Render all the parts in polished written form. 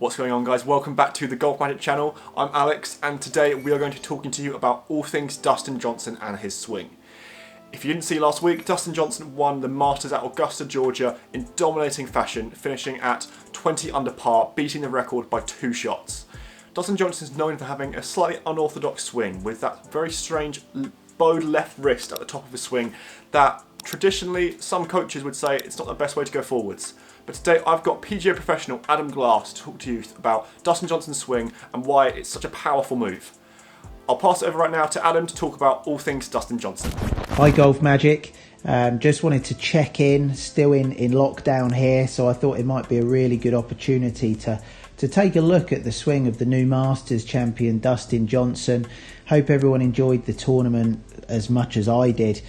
What's going on, guys? Welcome back to the GolfMagic channel. I'm Alex, and today we are going to be talking to you about all things Dustin Johnson and his swing. If you didn't see last week, Dustin Johnson won the Masters at Augusta, Georgia in dominating fashion, finishing at 20 under par, beating the record by 2 shots. Dustin Johnson is known for having a slightly unorthodox swing with that very strange bowed left wrist at the top of his swing that traditionally some coaches would say it's not the best way to go forwards. But today I've got PGA Professional Adam Glass to talk to you about Dustin Johnson's swing and why it's such a powerful move. I'll pass it over right now to Adam to talk about all things Dustin Johnson. Hi GolfMagic, just wanted to check in, still in lockdown here, so I thought it might be a really good opportunity to take a look at the swing of the new Masters champion Dustin Johnson. Hope everyone enjoyed the tournament as much as I did.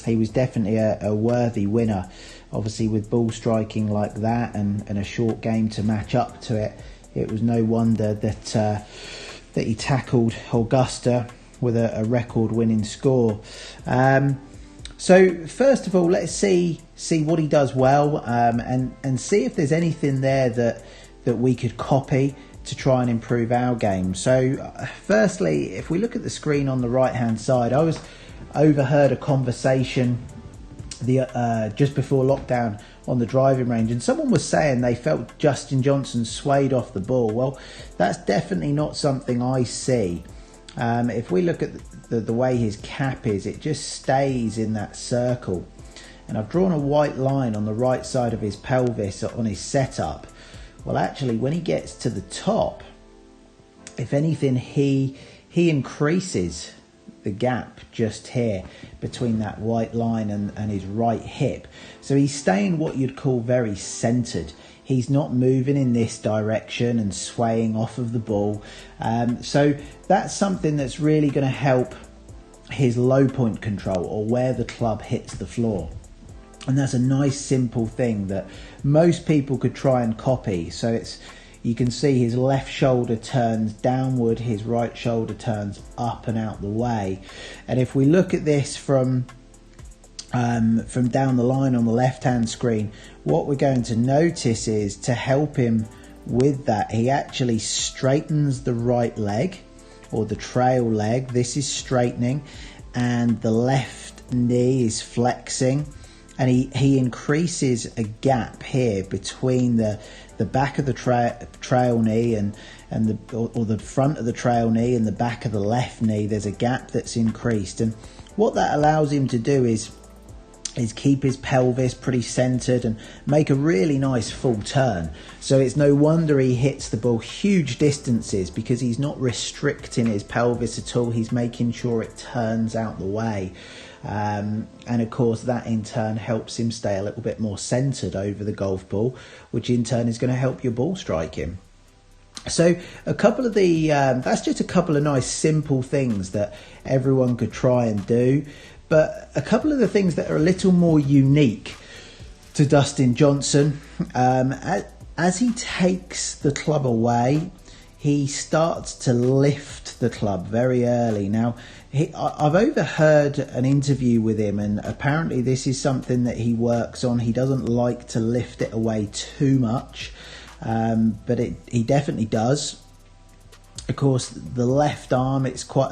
He was definitely a worthy winner. Obviously with ball striking like that and a short game to match up to it, it was no wonder that he tackled Augusta with a record-winning score. So first of all, let's see what he does well and see if there's anything there that we could copy to try and improve our game. So firstly, if we look at the screen on the right-hand side, I overheard a conversation just before lockdown on the driving range, and someone was saying they felt Dustin Johnson swayed off the ball. Well, that's definitely not something I see. If we look at the way his cap is, it just stays in that circle, and I've drawn a white line on the right side of his pelvis on his setup. Well, actually, when he gets to the top, if anything, he increases the gap just here between that white line and his right hip. So he's staying what you'd call very centered. He's not moving in this direction and swaying off of the ball. So that's something that's really going to help his low point control, or where the club hits the floor. And that's a nice simple thing that most people could try and copy. So you can see his left shoulder turns downward, his right shoulder turns up and out the way. And if we look at this from down the line on the left-hand screen, what we're going to notice is, to help him with that, he actually straightens the right leg, or the trail leg. This is straightening, and the left knee is flexing. And he increases a gap here between the back of the trail knee and the front of the trail knee and the back of the left knee. There's a gap that's increased, and what that allows him to do is keep his pelvis pretty centered and make a really nice full turn. So it's no wonder he hits the ball huge distances, because he's not restricting his pelvis at all. He's making sure it turns out the way. And of course that in turn helps him stay a little bit more centered over the golf ball, which in turn is going to help your ball striking. So a couple of that's just a couple of nice simple things that everyone could try and do. But a couple of the things that are a little more unique to Dustin Johnson, as he takes the club away, he starts to lift the club very early. Now, I've overheard an interview with him, and apparently this is something that he works on. He doesn't like to lift it away too much, but he definitely does. Of course, the left arm, it's quite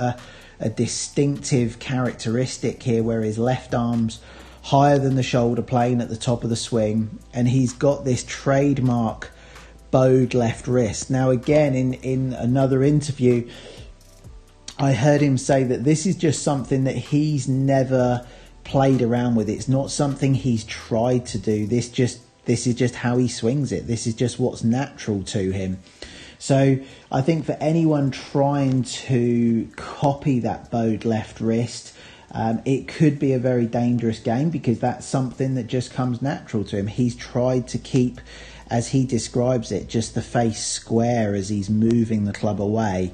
a distinctive characteristic here, where his left arm's higher than the shoulder plane at the top of the swing, and he's got this trademark bowed left wrist. Now again, in another interview, I heard him say that this is just something that he's never played around with. It's not something he's tried to do. This is just how he swings it. This is just what's natural to him. So I think for anyone trying to copy that bowed left wrist, it could be a very dangerous game, because that's something that just comes natural to him. He's tried to keep, as he describes it, just the face square as he's moving the club away.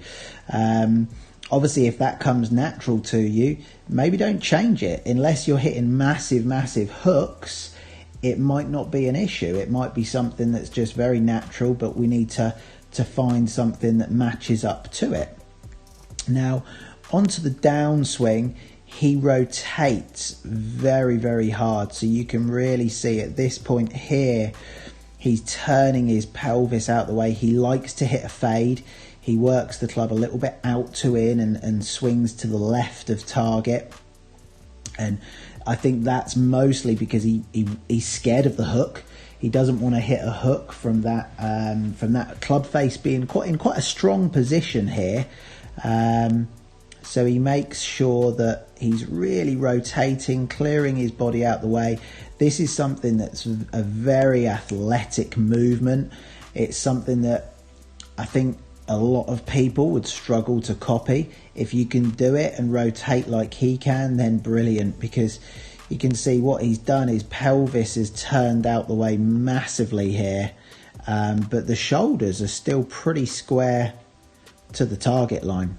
Obviously, if that comes natural to you, maybe don't change it. Unless you're hitting massive hooks, it might not be an issue. It might be something that's just very natural, but we need to find something that matches up to it. Now, onto the downswing, he rotates very hard. So you can really see at this point here, He's turning his pelvis out the way. He likes to hit a fade. He works the club a little bit out to in and swings to the left of target. And I think that's mostly because he's scared of the hook. He doesn't want to hit a hook from that club face being in quite a strong position here. So he makes sure that he's really rotating, clearing his body out the way. This is something that's a very athletic movement. It's something that I think a lot of people would struggle to copy. If you can do it and rotate like he can, then brilliant, because you can see what he's done. His pelvis is turned out the way massively here, but the shoulders are still pretty square to the target line.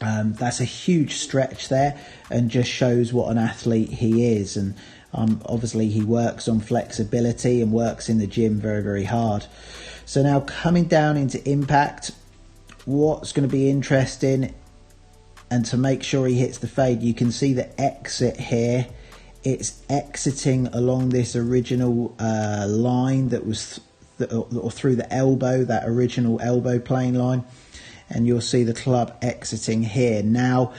That's a huge stretch there and just shows what an athlete he is. And obviously he works on flexibility and works in the gym very, very hard. So now coming down into impact, what's going to be interesting, and to make sure he hits the fade, you can see the exit here. It's exiting along this original line that was or through the elbow, that original elbow plane line. And you'll see the club exiting here. Now,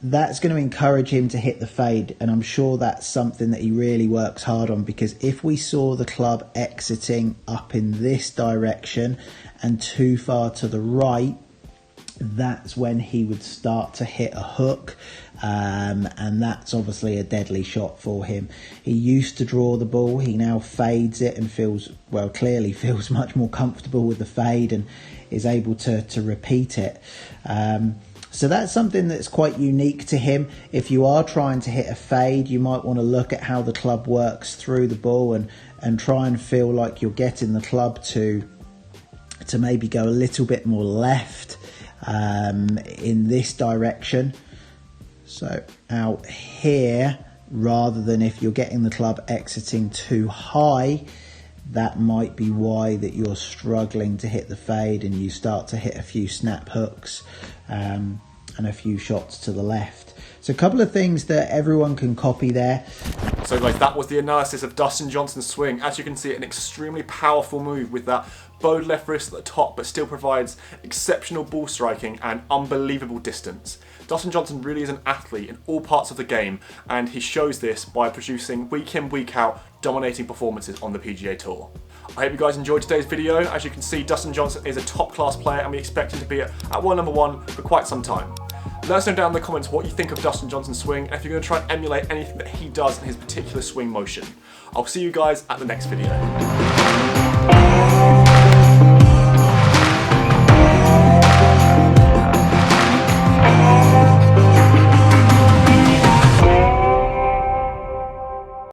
that's going to encourage him to hit the fade, and I'm sure that's something that he really works hard on, because if we saw the club exiting up in this direction and too far to the right, that's when he would start to hit a hook, and that's obviously a deadly shot for him. He used to draw the ball, he now fades it and clearly feels much more comfortable with the fade and is able to repeat it. So that's something that's quite unique to him. If you are trying to hit a fade, you might want to look at how the club works through the ball and try and feel like you're getting the club to maybe go a little bit more left in this direction. So out here, rather than if you're getting the club exiting too high, that might be why that you're struggling to hit the fade and you start to hit a few snap hooks and a few shots to the left. So a couple of things that everyone can copy there. So guys, that was the analysis of Dustin Johnson's swing. As you can see, an extremely powerful move with that bowed left wrist at the top, but still provides exceptional ball striking and unbelievable distance. Dustin Johnson really is an athlete in all parts of the game, and he shows this by producing week in, week out, dominating performances on the PGA Tour. I hope you guys enjoyed today's video. As you can see, Dustin Johnson is a top class player and we expect him to be at world number 1 for quite some time. Let us know down in the comments what you think of Dustin Johnson's swing and if you're going to try and emulate anything that he does in his particular swing motion. I'll see you guys at the next video.